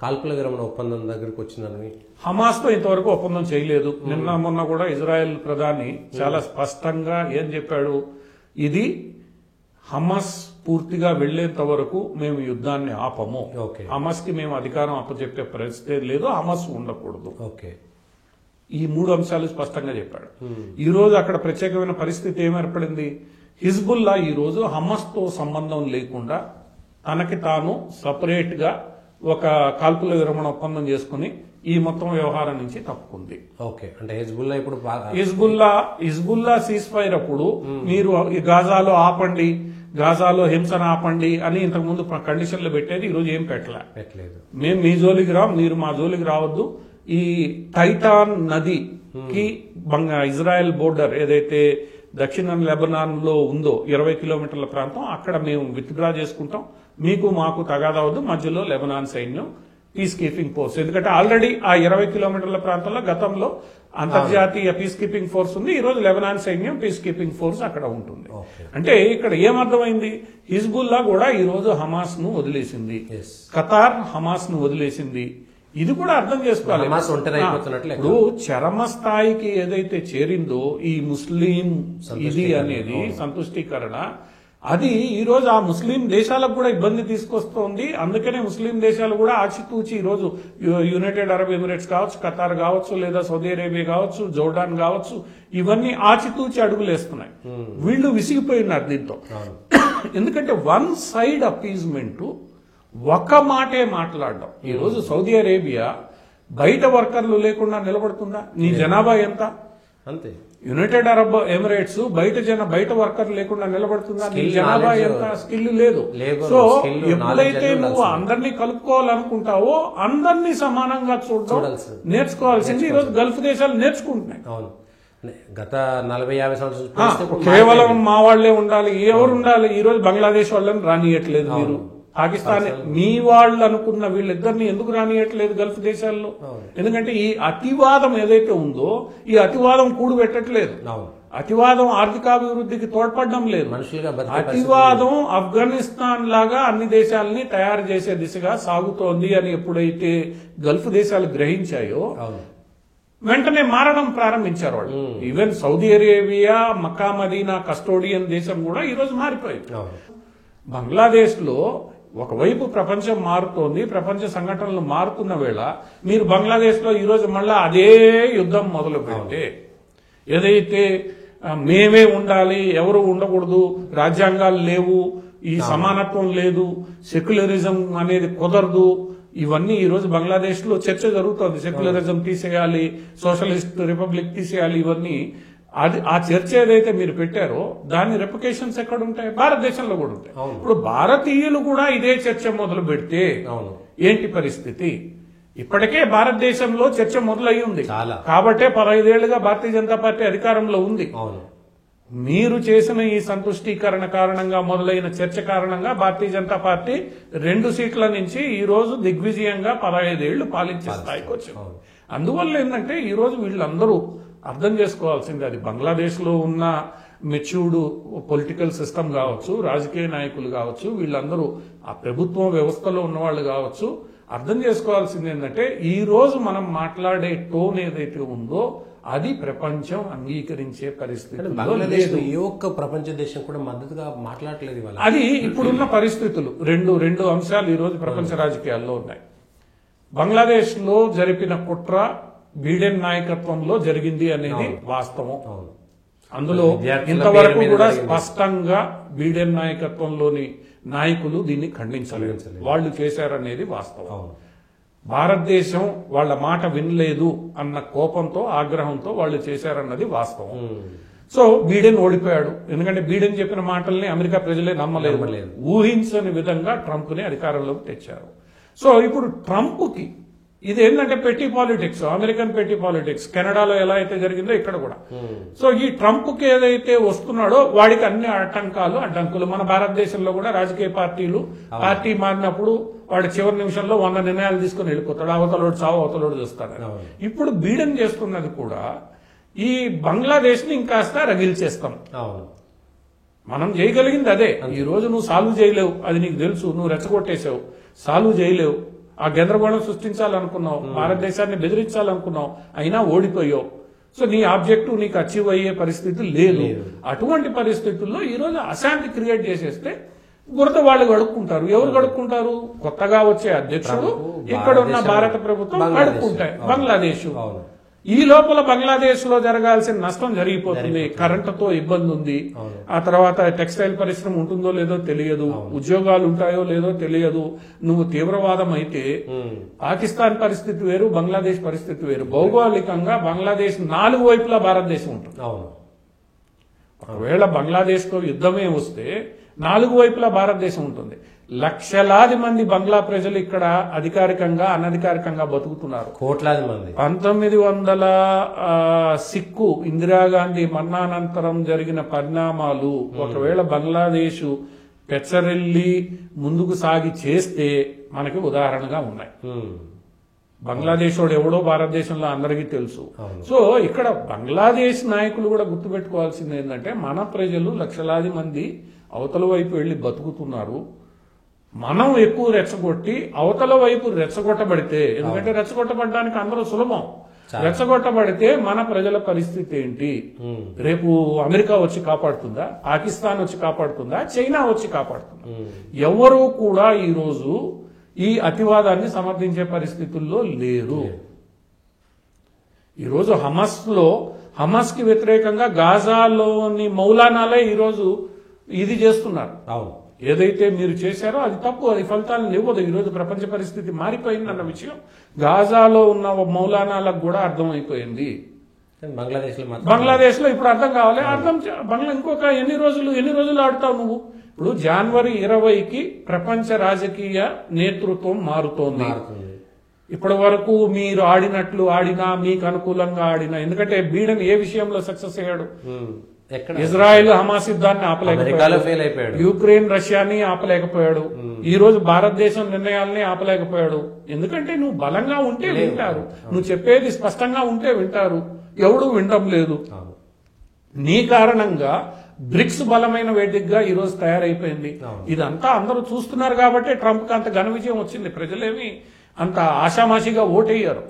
Speaker 1: కాల్పుల విరమణ ఒప్పందం దగ్గరకు వచ్చిందని.
Speaker 2: హమాస్ తో ఇంతవరకు ఒప్పందం చేయలేదు. నిన్న మొన్న కూడా ఇజ్రాయెల్ ప్రధాని చాలా స్పష్టంగా ఏం చెప్పాడు, ఇది హమాస్ పూర్తిగా వెళ్లేంత వరకు మేము యుద్ధాన్ని ఆపము, హమాస్ కి మేము అధికారం అప్పచెప్పే పరిస్థితి లేదు, హమాస్ ఉండకూడదు. ఈ 3 అంశాలు స్పష్టంగా చెప్పాడు. ఈ రోజు అక్కడ ప్రత్యేకమైన పరిస్థితి ఏర్పడింది, హిజ్బుల్లా ఈ రోజు హమాస్ తో సంబంధం లేకుండా తనకి తాను సపరేట్ గా ఒక కాల్పుల విరమణ ఒప్పందం చేసుకుని ఈ మొత్తం వ్యవహారం నుంచి తప్పుకుంది.
Speaker 1: అంటే హిజ్బుల్లా ఇప్పుడు
Speaker 2: హిజ్బుల్లా సీజ్ ఫైర్ అప్పుడు మీరు గాజాలో ఆపండి, గాజాలో హింసను ఆపండి అని ఇంతకుముందు కండిషన్లు పెట్టేది. ఈ రోజు ఏం పెట్టలేదు. మేము మీ జోలికి రాం, మీరు మా జోలికి రావద్దు. ఈ టైటాన్ నదికి ఇజ్రాయెల్ బోర్డర్ ఏదైతే దక్షిణ లెబనాన్ లో ఉందో 20 కిలోమీటర్ల ప్రాంతం, అక్కడ మేము విత్డ్రా చేసుకుంటాం, మీకు మాకు తగాదా వద్దు, మధ్యలో లెబనాన్ సైన్యం పీస్ కీపింగ్ ఫోర్స్, ఎందుకంటే ఆల్రెడీ ఆ 20 కిలోమీటర్ల ప్రాంతంలో గతంలో అంతర్జాతీయ పీస్ కీపింగ్ ఫోర్స్ ఉంది. ఈ రోజు లెబనాన్ సైన్యం పీస్ కీపింగ్ ఫోర్స్ అక్కడ ఉంటుంది. అంటే ఇక్కడ ఏమర్థమైంది, హిజ్బుల్లా కూడా ఈ రోజు హమాస్ ను వదిలేసింది, ఖతార్ హమాస్ ను వదిలేసింది. ఇది కూడా అర్థం చేసుకోవాలి. ఇప్పుడు చరమ స్థాయికి ఏదైతే చేరిందో ఈ ముస్లిం ఇది అనేది సంతుష్టీకరణ, అది ఈ రోజు ఆ ముస్లిం దేశాలకు కూడా ఇబ్బంది తీసుకొస్తోంది. అందుకనే ముస్లిం దేశాలు కూడా ఆచితూచి ఈ రోజు యునైటెడ్ అరబ్ ఎమిరేట్స్ కావచ్చు, ఖతార్ కావచ్చు, లేదా సౌదీ అరేబియా కావచ్చు, జోర్డాన్ కావచ్చు, ఇవన్నీ ఆచితూచి అడుగులేస్తున్నాయి. వీళ్ళు విసిగిపోయినారు దీంతో. ఎందుకంటే వన్ సైడ్ అపీజ్మెంట్, ఒక మాటే మాట్లాడడం. ఈ రోజు సౌదీ అరేబియా బయట వర్కర్లు లేకుండా నిలబడుతుందా? నీ జనాభా ఎంత?
Speaker 1: అంతే.
Speaker 2: యునైటెడ్ అరబ్ ఎమిరేట్స్ బయట వర్కర్ లేకుండా నిలబడుతుందా? నీ జనాభా ఎంత? స్కిల్ లేదు. సో ఎప్పుడైతే నువ్వు అందరినీ కలుపుకోవాలనుకుంటావో అందరినీ సమానంగా చూడడం నేర్చుకోవాల్సింది ఈ రోజు గల్ఫ్ దేశాలు నేర్చుకుంటున్నాయి.
Speaker 1: గత 40-50 సంవత్సరాలు
Speaker 2: కేవలం మా వాళ్లే ఉండాలి, ఎవరు ఉండాలి? ఈ రోజు బంగ్లాదేశ్ వాళ్ళని రానియట్లేదు మీరు, పాకిస్తాన్ మీ వాళ్ళు అనుకున్న వీళ్ళిద్దరిని ఎందుకు రానియట్లేదు గల్ఫ్ దేశాల్లో? ఎందుకంటే ఈ అతివాదం ఏదైతే ఉందో ఈ అతివాదం కూడు పెట్టట్లేదు. అతివాదం ఆర్థికాభివృద్ధికి తోడ్పడడం లేదు. అతివాదం ఆఫ్ఘనిస్తాన్ లాగా అన్ని దేశాలని తయారు చేసే దిశగా సాగుతోంది అని ఎప్పుడైతే గల్ఫ్ దేశాలు గ్రహించాయో వెంటనే మారడం ప్రారంభించారు వాళ్ళు. ఈవెన్ సౌదీ అరేబియా, మక్కా మదీనా కస్టోడియన్ దేశం కూడా ఈరోజు మారిపోయింది. బంగ్లాదేశ్ లో ఒకవైపు ప్రపంచం మారుతోంది, ప్రపంచ సంఘటనలు మారుతున్న వేళ మీరు బంగ్లాదేశ్ లో ఈరోజు మళ్ళా అదే యుద్ధం మొదలు పెడితే, ఏదైతే మేమే ఉండాలి, ఎవరు ఉండకూడదు, రాజ్యాంగాలు లేవు, ఈ సమానత్వం లేదు, సెక్యులరిజం అనేది కుదరదు, ఇవన్నీ ఈ రోజు బంగ్లాదేశ్ లో చర్చ జరుగుతోంది. సెక్యులరిజం తీసేయాలి, సోషలిస్ట్ రిపబ్లిక్ తీసేయాలి, ఇవన్నీ అది ఆ చర్చ ఏదైతే మీరు పెట్టారో దాని రెప్లికేషన్స్ ఎక్కడ ఉంటాయి? భారతదేశంలో కూడా ఉంటాయి. ఇప్పుడు భారతీయులు కూడా ఇదే చర్చ మొదలు పెడితే ఏంటి పరిస్థితి? ఇప్పటికే భారతదేశంలో చర్చ మొదలయ్యి ఉంది కాబట్టే 15 ఏళ్లుగా భారతీయ జనతా పార్టీ అధికారంలో ఉంది. మీరు చేసిన ఈ సంతుష్టీకరణ కారణంగా మొదలైన చర్చ కారణంగా భారతీయ జనతా పార్టీ 2 సీట్ల నుంచి ఈ రోజు దిగ్విజయంగా 15 ఏళ్లు పాలించే స్థాయికి వచ్చింది. అందువల్ల ఏంటంటే ఈ రోజు వీళ్ళందరూ అర్థం చేసుకోవాల్సింది, అది బంగ్లాదేశ్ లో ఉన్న మెచ్యూర్డ్ పొలిటికల్ సిస్టమ్ కావచ్చు, రాజకీయ నాయకులు కావచ్చు, వీళ్ళందరూ ఆ ప్రభుత్వ వ్యవస్థలో ఉన్న వాళ్ళు కావచ్చు, అర్థం చేసుకోవాల్సింది ఏంటంటే ఈ రోజు మనం మాట్లాడే టోన్ ఏదైతే ఉందో అది ప్రపంచం అంగీకరించే పరిస్థితి.
Speaker 1: ఏ ఒక్క ప్రపంచ దేశం కూడా మద్దతుగా మాట్లాడలేదు.
Speaker 2: అది ఇప్పుడున్న పరిస్థితులు. రెండు అంశాలు ఈ రోజు ప్రపంచ రాజకీయాల్లో ఉన్నాయి. బంగ్లాదేశ్ లో జరిపిన కుట్ర బీడెన్ నాయకత్వంలో జరిగింది అనేది వాస్తవం. అందులో ఇంతవరకు కూడా స్పష్టంగా బీడెన్ నాయకత్వంలోని నాయకులు దీన్ని ఖండించలేదు, వాళ్ళు చేశారనేది వాస్తవం. భారతదేశం వాళ్ళ మాట వినలేదు అన్న కోపంతో, ఆగ్రహంతో వాళ్ళు చేశారన్నది వాస్తవం. సో బీడెన్ ఓడిపోయాడు. ఎందుకంటే బీడెన్ చెప్పిన మాటల్ని అమెరికా ప్రజలే నమ్మలేదు. ఊహించని విధంగా ట్రంప్ ని అధికారంలోకి తెచ్చారు. సో ఇప్పుడు ట్రంప్ కి ఇది ఏంటంటే పెట్టి పాలిటిక్స్, అమెరికన్ పెట్టి పాలిటిక్స్. కెనడాలో ఎలా అయితే జరిగిందో ఇక్కడ కూడా. సో ఈ ట్రంప్ కి ఏదైతే వస్తున్నాడో వాడికి అన్ని అడ్డంకులు. మన భారతదేశంలో కూడా రాజకీయ పార్టీలు పార్టీ మారినప్పుడు వాడు చివరి నిమిషంలో 100 నిర్ణయాలు తీసుకుని వెళ్ళిపోతాడు. అవతలోడు చావు, అవతలోడు చూస్తాడు. ఇప్పుడు బీడెన్ చేస్తున్నది కూడా ఈ బంగ్లాదేశ్ ని ఇంకాస్త రగిల్చేస్తాం. మనం చేయగలిగింది అదే. ఈ రోజు నువ్వు సాల్వ్ చేయలేవు, అది నీకు తెలుసు. నువ్వు రెచ్చగొట్టేసావు, సాల్వ్ చేయలేవు. ఆ గందరగోళం సృష్టించాలనుకున్నావు, భారతదేశాన్ని బెదిరించాలనుకున్నావు, అయినా ఓడిపోయావు. సో నీ ఆబ్జెక్టివ్ నీకు అచీవ్ అయ్యే పరిస్థితి లేదు. అటువంటి పరిస్థితుల్లో ఈ రోజు అశాంతి క్రియేట్ చేసేస్తే బురద వాళ్ళు గడుపుకుంటారు. ఎవరు గడుపుకుంటారు? కొత్తగా వచ్చే అధ్యక్షుడు, ఇక్కడ ఉన్న భారత ప్రభుత్వం గడుపుకుంటాయి. బంగ్లాదేశ్ ఈ లోపల బంగ్లాదేశ్ లో జరగాల్సిన నష్టం జరిగిపోతుంది. కరెంటుతో ఇబ్బంది ఉంది, ఆ తర్వాత టెక్స్టైల్ పరిశ్రమ ఉంటుందో లేదో తెలియదు, ఉద్యోగాలు ఉంటాయో లేదో తెలియదు. నువ్వు తీవ్రవాదం అయితే పాకిస్తాన్ పరిస్థితి వేరు, బంగ్లాదేశ్ పరిస్థితి వేరు. భౌగోళికంగా బంగ్లాదేశ్ 4 వైపులా భారతదేశం ఉంటుంది. ఒకవేళ బంగ్లాదేశ్ తో యుద్ధమే వస్తే 4 వైపులా భారతదేశం ఉంటుంది. లక్షలాది మంది బంగ్లా ప్రజలు ఇక్కడ అధికారికంగా, అనధికారికంగా బతుకుతున్నారు.
Speaker 1: కోట్లాది మంది.
Speaker 2: 1900 సిక్కు ఇందిరాగాంధీ మరణానంతరం జరిగిన పరిణామాలు ఒకవేళ బంగ్లాదేశ్ పెచ్చరెల్లి ముందుకు సాగి చేస్తే మనకి ఉదాహరణగా ఉన్నాయి. బంగ్లాదేశ్ వాడు ఎవడో భారతదేశంలో అందరికీ తెలుసు. సో ఇక్కడ బంగ్లాదేశ్ నాయకులు కూడా గుర్తుపెట్టుకోవాల్సింది ఏంటంటే మన ప్రజలు లక్షలాది మంది అవతల వైపు వెళ్లి బతుకుతున్నారు. మనం ఎక్కువ రెచ్చగొట్టి అవతల వైపు రెచ్చగొట్టబడితే, ఎందుకంటే రెచ్చగొట్టబడడానికి అందరూ సులభం, రెచ్చగొట్టబడితే మన ప్రజల పరిస్థితి ఏంటి? రేపు అమెరికా వచ్చి కాపాడుతుందా? పాకిస్తాన్ వచ్చి కాపాడుతుందా? చైనా వచ్చి కాపాడుతుందా? ఎవరూ కూడా ఈ రోజు ఈ అతివాదాన్ని సమర్థించే పరిస్థితుల్లో లేరు. ఈరోజు హమాస్ కి వ్యతిరేకంగా గాజాలోని మౌలానాలే ఈరోజు ఇది చేస్తున్నారు. ఏదైతే మీరు చేశారో అది తప్పు, అది ఫలితాలను ఇవ్వదు. ఈరోజు ప్రపంచ పరిస్థితి మారిపోయిందన్న విషయం గాజాలో ఉన్న మౌలానాలకు కూడా అర్థమైపోయింది. బంగ్లాదేశ్ లో ఇప్పుడు అర్థం కావాలి. ఇంకొక ఎన్ని రోజులు ఆడుతావు నువ్వు? ఇప్పుడు జనవరి 20కి ప్రపంచ రాజకీయ నేతృత్వం మారుతోంది. ఇప్పటి వరకు మీరు ఆడినట్లు ఆడినా, మీకు అనుకూలంగా ఆడినా, ఎందుకంటే బీడెన్ ఏ విషయంలో సక్సెస్ అయ్యాడు? ఇజ్రాయెల్ హమాస్ యుద్ధాన్ని ఆపలేకపోయాడు, యుక్రెయిన్ రష్యాని ఆపలేకపోయాడు, ఈ రోజు భారతదేశం నిర్ణయాలని ఆపలేకపోయాడు. ఎందుకంటే నువ్వు బలంగా ఉంటే వింటారు, నువ్వు చెప్పేది స్పష్టంగా ఉంటే వింటారు. ఎవడు వినడం లేదు. నీ కారణంగా బ్రిక్స్ బలమైన వేదికగా ఈ రోజు తయారైపోయింది. ఇదంతా అందరూ చూస్తున్నారు కాబట్టి ట్రంప్ కి అంత ఘన విజయం వచ్చింది. ప్రజలేమి అంత ఆషామాషిగా ఓటేయ్యారు.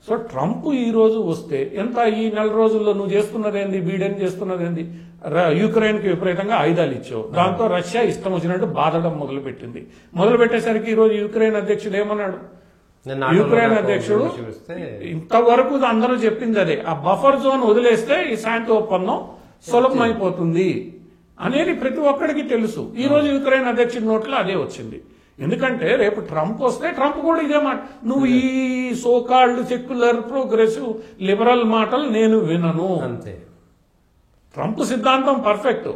Speaker 2: సో ట్రంప్ ఈ రోజు వస్తే ఎంత ఈ నెల రోజుల్లో నువ్వు చేస్తున్నదేంది, బీడెన్ చేస్తున్నదేంది, యుక్రెయిన్ కి విపరీతంగా ఆయుధాలు ఇచ్చావు. దాంతో రష్యా ఇష్టం వచ్చినట్టు బాధడం మొదలుపెట్టింది. మొదలుపెట్టేసరికి ఈ రోజు యుక్రెయిన్ అధ్యక్షుడు ఏమన్నాడు? యుక్రెయిన్ అధ్యక్షుడు ఇంతవరకు అందరూ చెప్పింది అదే, ఆ బఫర్ జోన్ వదిలేస్తే ఈ శాంతి ఒప్పందం సులభమైపోతుంది అనేది ప్రతి ఒక్కడికి తెలుసు. ఈ రోజు యుక్రెయిన్ అధ్యక్షుడి నోట్లో అదే వచ్చింది. ఎందుకంటే రేపు ట్రంప్ వస్తే ట్రంప్ కూడా ఇదే మాట, నువ్వు ఈ సోకాల్డ్ సెక్యులర్ ప్రోగ్రెసివ్ లిబరల్ మాటలు నేను వినను
Speaker 1: అంతే.
Speaker 2: ట్రంప్ సిద్ధాంతం పర్ఫెక్ట్.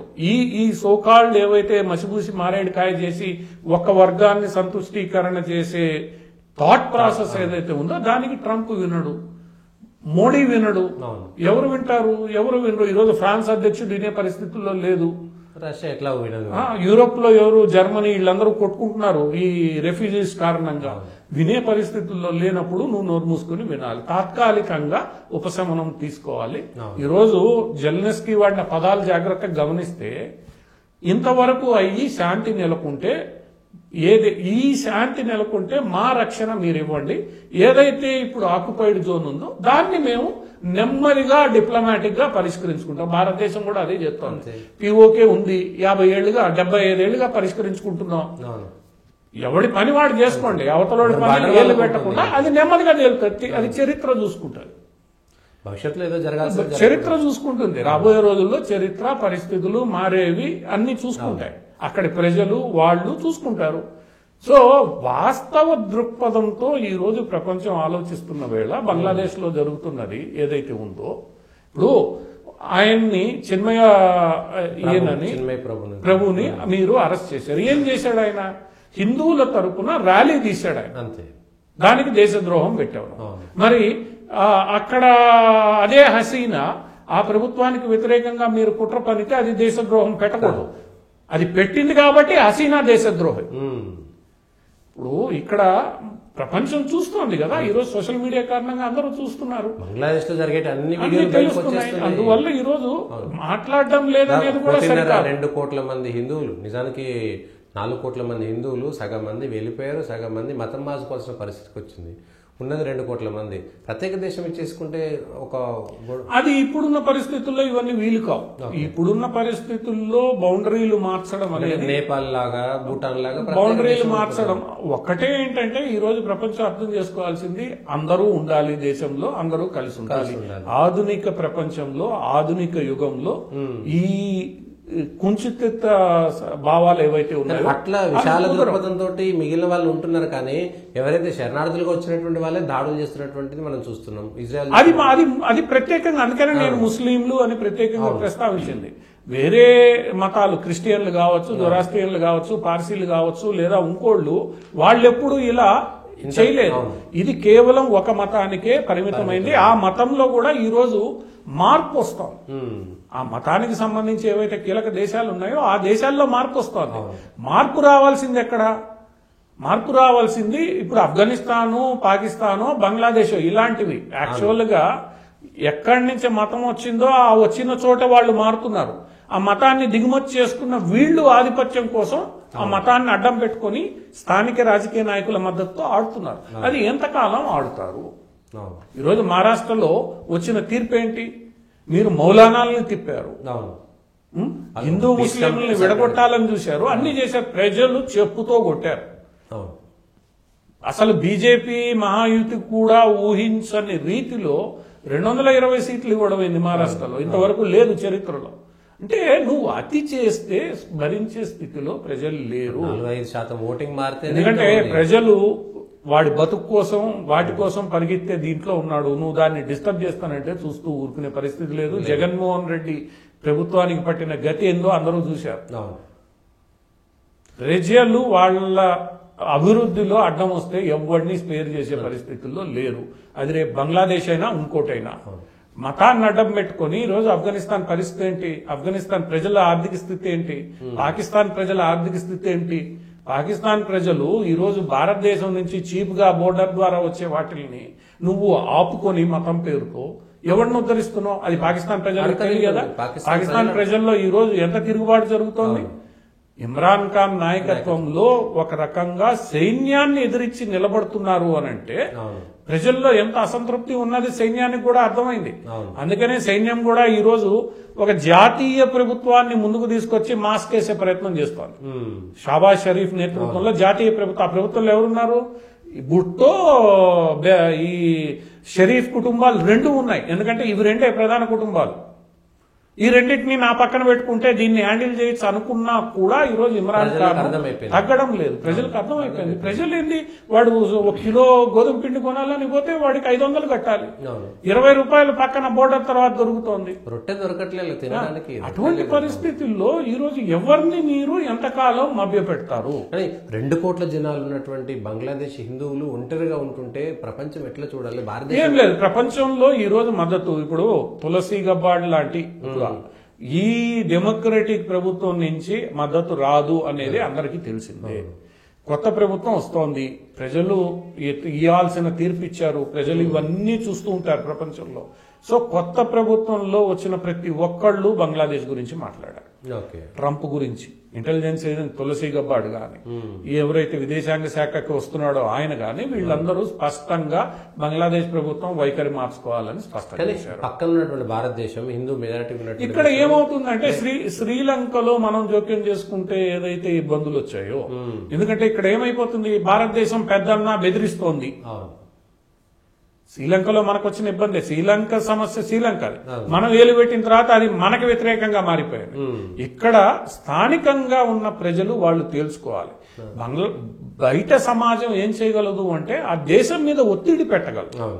Speaker 2: ఈ సోకాల్డ్ ఏవైతే మసిబూసి మారేడుకాయ చేసి ఒక వర్గాన్ని సంతుష్టీకరణ చేసే థాట్ ప్రాసెస్ ఏదైతే ఉందో దానికి ట్రంప్ వినడు, మోడీ వినడు. ఎవరు వింటారు? ఎవరు వినరు. ఈరోజు ఫ్రాన్స్ అధ్యక్షుడు వినే పరిస్థితుల్లో లేదు.
Speaker 1: రష్యా ఎట్లా వినదు.
Speaker 2: యూరోప్ లో ఎవరు, జర్మనీ వీళ్ళందరూ కొట్టుకుంటున్నారు ఈ రెఫ్యూజీస్ కారణంగా. వినే పరిస్థితుల్లో లేనప్పుడు నువ్వు నోరు మూసుకుని వినాలి, తాత్కాలికంగా ఉపశమనం తీసుకోవాలి. ఈరోజు జెలెన్స్కీ వాడిన పదాలు జాగ్రత్తగా గమనిస్తే, ఇంతవరకు అయ్యి శాంతి నెలకొంటే ఈ శాంతి నెలకొంటే మా రక్షణ మీరు ఇవ్వండి, ఏదైతే ఇప్పుడు ఆక్యుపైడ్ జోన్ ఉందో దాన్ని మేము నెమ్మదిగా డిప్లొమాటిక్ గా పరిష్కరించుకుంటాం. భారతదేశం కూడా అదే చెప్తోంది. పిఓకే ఉంది, 50 ఏళ్లుగా 75 ఏళ్లుగా పరిష్కరించుకుంటున్నాం. ఎవడి పని వాడు చేసుకోండి, అవతలోడి పని ఏళ్ళు పెట్టకుండా అది నెమ్మదిగా తేలుతుంది. అది చరిత్ర చూసుకుంటుంది,
Speaker 1: భవిష్యత్తులో ఏదో జరగాల్సి
Speaker 2: చరిత్ర చూసుకుంటుంది. రాబోయే రోజుల్లో చరిత్ర, పరిస్థితులు మారేవి అన్ని చూసుకుంటాయి. అక్కడి ప్రజలు వాళ్ళు చూసుకుంటారు. సో వాస్తవ దృక్పథంతో ఈ రోజు ప్రపంచం ఆలోచిస్తున్న వేళ బంగ్లాదేశ్ లో జరుగుతున్నది ఏదైతే ఉందో, ఇప్పుడు ఆయన్ని చిన్మయ ప్రభుని మీరు అరెస్ట్ చేశారు. ఏం చేశాడు ఆయన? హిందువుల తరపున ర్యాలీ తీశాడు ఆయన,
Speaker 1: అంతే.
Speaker 2: దానికి దేశద్రోహం పెట్టాడు. మరి అక్కడ అదే హసీనా ఆ ప్రభుత్వానికి వ్యతిరేకంగా మీరు కుట్ర పనితే అది దేశద్రోహం పెట్టకూడదు. అది పెట్టింది కాబట్టి హసీనా దేశద్రోహి. ఇప్పుడు ఇక్కడ ప్రపంచం చూస్తోంది కదా, ఈరోజు సోషల్ మీడియా కారణంగా అందరూ చూస్తున్నారు,
Speaker 1: బంగ్లాదేశ్ లో జరిగే అన్ని
Speaker 2: తెలుస్తున్నాయి. అందువల్ల ఈ రోజు మాట్లాడడం లేదనేది కూడా సరికాదు.
Speaker 1: 2 కోట్ల మంది హిందువులు, నిజానికి 4 కోట్ల మంది హిందువులు, సగం మంది వెళ్ళిపోయారు, సగం మంది మతం మార్చుకోవాల్సిన పరిస్థితికి వచ్చింది. ఉన్నది 2 కోట్ల మంది. ప్రత్యేక దేశం ఇచ్చేసుకుంటే
Speaker 2: అది ఇప్పుడున్న పరిస్థితుల్లో ఇవన్నీ వీలు కావు. ఇప్పుడున్న పరిస్థితుల్లో బౌండరీలు మార్చడం అనేది,
Speaker 1: నేపాల్ లాగా, భూటాన్ లాగా
Speaker 2: బౌండరీలు మార్చడం ఒక్కటే. ఏంటంటే ఈ రోజు ప్రపంచం అర్థం చేసుకోవాల్సింది, అందరూ ఉండాలి దేశంలో, అందరూ కలిసి ఉండాలి. ఆధునిక ప్రపంచంలో, ఆధునిక యుగంలో ఈ కుంచిత భావాలు ఏవైతే ఉన్నాయో
Speaker 1: అట్లా విశాల దృక్పథంతో మిగిలిన వాళ్ళు ఉంటున్నారు. కానీ ఎవరైతే శరణార్థులుగా వచ్చినటువంటి వాళ్ళే దాడులు చేస్తున్నటువంటిది మనం చూస్తున్నాం. ఇజ్రాయెల్
Speaker 2: అది ప్రత్యేకంగా, అందుకనే నేను ముస్లింలు అని ప్రత్యేకంగా ప్రస్తావించింది. వేరే మతాలు, క్రిస్టియన్లు కావచ్చు, జొరాస్ట్రియన్లు కావచ్చు, పార్సీలు కావచ్చు, లేదా ఇంకోళ్ళు, వాళ్ళెప్పుడు ఇలా చేయలేదు. ఇది కేవలం ఒక మతానికే పరిమితమైంది. ఆ మతంలో కూడా ఈ రోజు మార్పు వస్తాం. ఆ మతానికి సంబంధించి ఏవైతే కీలక దేశాలు ఉన్నాయో ఆ దేశాల్లో మార్పు వస్తోంది. మార్పు రావాల్సింది ఎక్కడ? మార్పు రావాల్సింది ఇప్పుడు ఆఫ్ఘనిస్తాను, పాకిస్తాను, బంగ్లాదేశ్ ఇలాంటివి. యాక్చువల్ గా ఎక్కడి నుంచి మతం వచ్చిందో ఆ వచ్చిన చోట వాళ్ళు మారుతున్నారు. ఆ మతాన్ని దిగుమతి చేసుకున్న వీళ్ళు ఆధిపత్యం కోసం ఆ మతాన్ని అడ్డం పెట్టుకుని స్థానిక రాజకీయ నాయకుల మద్దతుతో ఆడుతున్నారు. అది ఎంతకాలం ఆడుతారు? ఈరోజు మహారాష్ట్రలో వచ్చిన తీర్పు ఏంటి? మీరు మౌలానాలను తిప్పారు, హిందూ ముస్లింలను విడగొట్టాలని చూశారు, అన్ని చేశారు. ప్రజలు చెప్పుతో కొట్టారు. అసలు బీజేపీ మహాయుతి కూడా ఊహించని రీతిలో 220 సీట్లు ఇవ్వడమైంది మహారాష్ట్రలో. ఇంతవరకు లేదు చరిత్రలో. అంటే నువ్వు అతి చేస్తే భరించే స్థితిలో ప్రజలు లేరు.
Speaker 1: 45% ఓటింగ్ మారితే,
Speaker 2: ఎందుకంటే ప్రజలు వాడి బతుకు కోసం, వాటి కోసం పరిగెత్తే దీంట్లో ఉన్నాడు. నువ్వు దాన్ని డిస్టర్బ్ చేస్తానంటే చూస్తూ ఊరుకునే పరిస్థితి లేదు. జగన్మోహన్ రెడ్డి ప్రభుత్వానికి పట్టిన గతి ఏందో అందరూ చూశారు. ప్రజలు వాళ్ళ అభివృద్ధిలో అడ్డం వస్తే ఎవరిని స్పేర్ చేసే పరిస్థితుల్లో లేరు. అది రేపు బంగ్లాదేశ్ అయినా ఇంకోటైనా. మతాన్ని అడ్డం పెట్టుకుని ఈరోజు ఆఫ్ఘనిస్తాన్ పరిస్థితి ఏంటి? ఆఫ్ఘనిస్తాన్ ప్రజల ఆర్థిక స్థితి ఏంటి? పాకిస్తాన్ ప్రజల ఆర్థిక స్థితి ఏంటి? పాకిస్తాన్ ప్రజలు ఈరోజు భారతదేశం నుంచి చీప్ గా బోర్డర్ ద్వారా వచ్చే వాటిని నువ్వు ఆపుకొని మతం పేరుతో ఎవరిని ఉద్ధరిస్తున్నావు? అది పాకిస్తాన్ ప్రజలకు తెలియదు కదా. పాకిస్తాన్ ప్రజల్లో ఈ రోజు ఎంత తిరుగుబాటు జరుగుతోంది? ఇమ్రాన్ ఖాన్ నాయకత్వంలో ఒక రకంగా సైన్యాన్ని ఎదిరించి నిలబడుతున్నారు అనంటే ప్రజల్లో ఎంత అసంతృప్తి ఉన్నది సైన్యానికి కూడా అర్థమైంది.
Speaker 1: అవును.
Speaker 2: అందుకనే సైన్యం కూడా ఈ రోజు ఒక జాతీయ ప్రభుత్వాన్ని ముందుకు తీసుకొచ్చి మాస్క్ వేసే ప్రయత్నం చేస్తోంది. షాబాజ్ షరీఫ్ నేతృత్వంలో జాతీయ ప్రభుత్వం, ఆ ప్రభుత్వంలో ఎవరున్నారు? ఈ భుట్టో ఈ షరీఫ్ కుటుంబాలు రెండు ఉన్నాయి. ఎందుకంటే ఇవి రెండే ప్రధాన కుటుంబాలు. ఈ రెండింటిని నా పక్కన పెట్టుకుంటే దీన్ని హ్యాండిల్ చేయొచ్చు అనుకున్నా కూడా ఈ రోజు ఇమ్రాన్ ఖాన్ తగ్గడం లేదు. ప్రజలకు అర్థమైపోయింది. ప్రజలు ఏంది, వాడు 1 కిలో గోధుమ పిండి కొనాలని పోతే వాడికి 500 కట్టాలి. 20 రూపాయలు పక్కన బోర్డర్ తర్వాత దొరుకుతోంది.
Speaker 1: రొట్టె దొరకట్లేదు తినడానికి.
Speaker 2: అటువంటి పరిస్థితుల్లో ఈ రోజు ఎవరిని మీరు ఎంతకాలం మభ్య పెడతారు?
Speaker 1: 2 కోట్ల జనాలు ఉన్నటువంటి బంగ్లాదేశ్ హిందువులు ఒంటరిగా ఉంటుంటే ప్రపంచం ఎట్లా చూడాలి? భారతదేశం
Speaker 2: ఏం లేదు, ప్రపంచంలో ఈ రోజు మద్దతు. ఇప్పుడు తులసి గబ్బాడ్ లాంటి ఈ డెమోక్రటిక్ ప్రభుత్వం నుంచి మద్దతు రాదు అనేది అందరికీ తెలిసిందే. కొత్త ప్రభుత్వం వస్తోంది, ప్రజలు ఇవ్వాల్సిన తీర్పు ఇచ్చారు, ప్రజలు ఇవన్నీ చూస్తూ ఉంటారు ప్రపంచంలో. సో కొత్త ప్రభుత్వంలో వచ్చిన ప్రతి ఒక్కళ్ళు బంగ్లాదేశ్ గురించి మాట్లాడారు. ట్రంప్ గురించి, ఇంటెలిజెన్స్ ఏజెంట్ తులసి గబ్బాడ్ గాని, ఎవరైతే విదేశాంగ శాఖకి వస్తున్నాడో ఆయన గాని, వీళ్ళందరూ స్పష్టంగా బంగ్లాదేశ్ ప్రభుత్వం వైఖరి మార్చుకోవాలని స్పష్టంగా చేశారు.
Speaker 1: పక్కన ఉన్నటువంటి భారతదేశం హిందూ మెజారిటీ
Speaker 2: ఇక్కడ ఏమవుతుందంటే శ్రీలంకలో మనం జోక్యం చేసుకుంటే ఏదైతే ఇబ్బందులు వచ్చాయో, ఎందుకంటే ఇక్కడ ఏమైపోతుంది, భారతదేశం పెద్దన్నా బెదిరిస్తోంది. శ్రీలంకలో మనకు వచ్చిన ఇబ్బంది, శ్రీలంక సమస్య శ్రీలంక, మనం వేలు పెట్టిన తర్వాత అది మనకు వ్యతిరేకంగా మారిపోయింది. ఇక్కడ స్థానికంగా ఉన్న ప్రజలు వాళ్ళు తేల్చుకోవాలి. బయట సమాజం ఏం చేయగలదు అంటే ఆ దేశం మీద ఒత్తిడి పెట్టగలదు.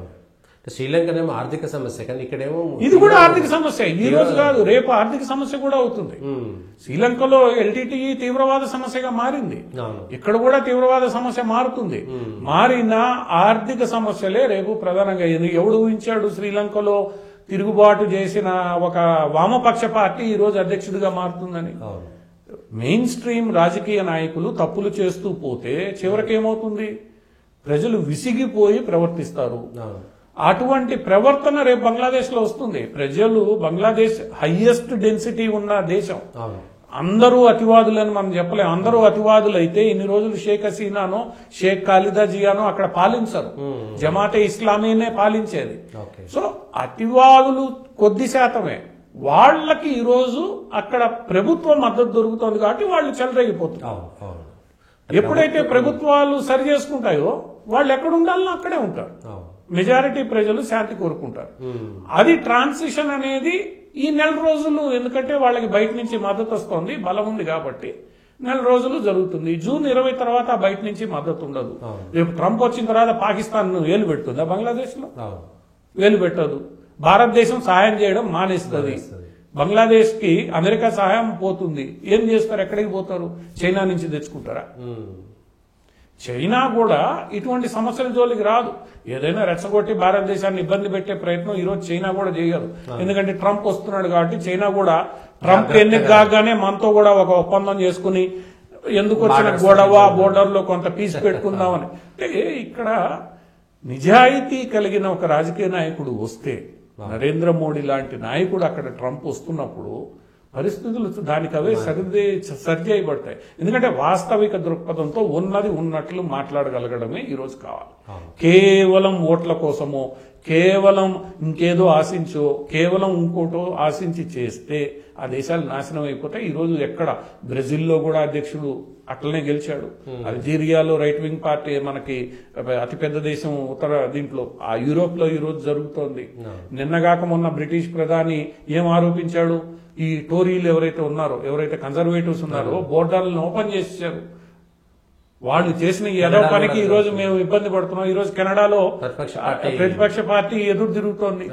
Speaker 1: శ్రీలంకనేమో ఆర్థిక సమస్య, కానీ ఇక్కడేమో
Speaker 2: ఇది కూడా ఆర్థిక సమస్య. ఈ రోజు కాదు, రేపు ఆర్థిక సమస్య కూడా అవుతుంది. శ్రీలంకలో ఎల్టీటీఈ తీవ్రవాద సమస్యగా మారింది, ఇక్కడ కూడా తీవ్రవాద సమస్య మారుతుంది. మారిన ఆర్థిక సమస్యలే రేపు ప్రధానంగా. ఎవడు ఊహించాడు శ్రీలంకలో తిరుగుబాటు చేసిన ఒక వామపక్ష పార్టీ ఈ రోజు అధ్యక్షుడిగా మారుతుందని? మెయిన్ స్ట్రీమ్ రాజకీయ నాయకులు తప్పులు చేస్తూ పోతే చివరికి ఏమవుతుంది, ప్రజలు విసిగిపోయి ప్రవర్తిస్తారు. అటువంటి ప్రవర్తన రేపు బంగ్లాదేశ్ లో వస్తుంది. ప్రజలు, బంగ్లాదేశ్ హైయెస్ట్ డెన్సిటీ ఉన్న దేశం. అందరూ అతివాదులని మనం చెప్పలేం. అందరూ అతివాదులు అయితే ఇన్ని రోజులు షేక్ హసీనానో షేక్ ఖాలిదా జియానో అక్కడ పాలించరు, జమాతే ఇస్లామీనే పాలించేది. సో అతివాదులు కొద్ది శాతమే. వాళ్ళకి ఈ రోజు అక్కడ ప్రభుత్వం మద్దతు దొరుకుతుంది కాబట్టి వాళ్ళు చెలరేగిపోతున్నారు. ఎప్పుడైతే ప్రభుత్వాలు సరి చేసుకుంటాయో వాళ్ళు ఎక్కడ ఉండాలనో అక్కడే ఉంటారు. మెజారిటీ ప్రజలు శాంతి కోరుకుంటారు. అది ట్రాన్సిషన్ అనేది ఈ 4 రోజులు, ఎందుకంటే వాళ్ళకి బయట నుంచి మద్దతు వస్తుంది, బలం ఉంది కాబట్టి 4 రోజులు జరుగుతుంది. జూన్ 20 తర్వాత బయట నుంచి మద్దతు ఉండదు. రేపు ట్రంప్ వచ్చిన తర్వాత పాకిస్తాన్ వేలు పెడుతుందా బంగ్లాదేశ్ లో? వేలు పెట్టదు. భారతదేశం సహాయం చేయడం మానేస్తుంది. బంగ్లాదేశ్ కి అమెరికా సహాయం పోతుంది. ఏం చేస్తారు? ఎక్కడికి పోతారు? చైనా నుంచి తెచ్చుకుంటారా? చైనా కూడా ఇటువంటి సమస్యల జోలికి రాదు. ఏదైనా రెచ్చగొట్టి భారతదేశాన్ని ఇబ్బంది పెట్టే ప్రయత్నం ఈ రోజు చైనా కూడా చేయదు. ఎందుకంటే ట్రంప్ వస్తున్నాడు కాబట్టి చైనా కూడా ట్రంప్ ఎన్నిక కాగానే మనతో కూడా ఒక ఒప్పందం చేసుకుని ఎందుకు వచ్చిన గొడవ, బోర్డర్ లో కొంత పీస్ పెట్టుకుందామని. అంటే ఇక్కడ నిజాయితీ కలిగిన ఒక రాజకీయ నాయకుడు వస్తే, నరేంద్ర మోడీ లాంటి నాయకుడు అక్కడ ట్రంప్ వస్తున్నప్పుడు పరిస్థితులు దానికి అవే సరిచేయబడతాయి. ఎందుకంటే వాస్తవిక దృక్పథంతో ఉన్నది ఉన్నట్లు మాట్లాడగలగడమే ఈ రోజు కావాలి. కేవలం ఓట్ల కోసమో, కేవలం ఇంకేదో ఆశించో, కేవలం ఇంకోటో ఆశించి చేస్తే ఆ దేశాలు నాశనం అయిపోతాయి. ఈ రోజు ఎక్కడ బ్రెజిల్లో కూడా అధ్యక్షుడు అట్లనే గెలిచాడు. అల్జీరియాలో రైట్ వింగ్ పార్టీ మనకి అతిపెద్ద దేశం ఉత్తర దీంట్లో ఆ యూరోప్ లో ఈ రోజు జరుగుతోంది. నిన్నగాక మొన్న బ్రిటిష్ ప్రధాని ఏం ఆరోపించాడు, ఈ టోరీలు ఎవరైతే ఉన్నారో, ఎవరైతే కన్జర్వేటివ్స్ ఉన్నారో బోర్డర్లను ఓపెన్ చేశారు. వాళ్ళు చేసిన ఈ ఏదో పనికి ఈ రోజు మేము ఇబ్బంది పడుతున్నాం. ఈ రోజు కెనడాలో ప్రతిపక్ష పార్టీ ఎదురు తిరుగుతోంది.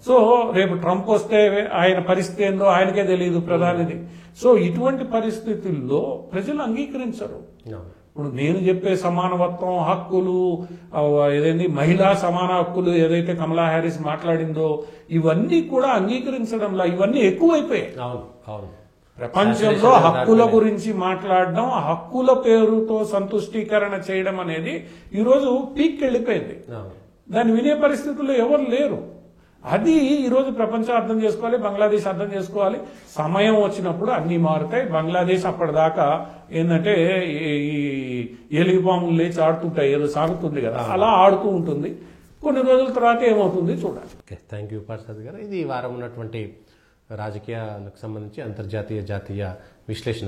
Speaker 2: సో రేపు ట్రంప్ వస్తే ఆయన పరిస్థితి ఏందో ఆయనకే తెలియదు ప్రధానిది. సో ఇటువంటి పరిస్థితుల్లో ప్రజలు అంగీకరించరు. ఇప్పుడు నేను చెప్పే సమానత్వం, హక్కులు, ఏదైంది మహిళా సమాన హక్కులు ఏదైతే కమలా హ్యారిస్ మాట్లాడిందో ఇవన్నీ కూడా అంగీకరించడంలా ఇవన్నీ ఎక్కువైపోయాయి. ప్రపంచంలో హక్కుల గురించి మాట్లాడడం, హక్కుల పేరుతో సంతుష్టీకరణ చేయడం అనేది ఈ రోజు పీక్ వెళ్ళిపోయింది. దాన్ని వినే పరిస్థితుల్లో ఎవరు లేరు. అది ఈ రోజు ప్రపంచం అర్థం చేసుకోవాలి, బంగ్లాదేశ్ అర్థం చేసుకోవాలి. సమయం వచ్చినప్పుడు అన్ని మారుతాయి. బంగ్లాదేశ్ అప్పటిదాకా ఏంటంటే ఈ ఏలిగిపాములు లేచి ఆడుతుంటాయి, ఏదో సాగుతుంది కదా, అలా ఆడుతూ ఉంటుంది. కొన్ని రోజుల తర్వాత ఏమవుతుంది చూడాలి.
Speaker 1: ఓకే, థ్యాంక్ యూ ప్రసాద్ గారు. ఇది ఈ వారం ఉన్నటువంటి రాజకీయాలకు సంబంధించి అంతర్జాతీయ జాతీయ విశ్లేషణ.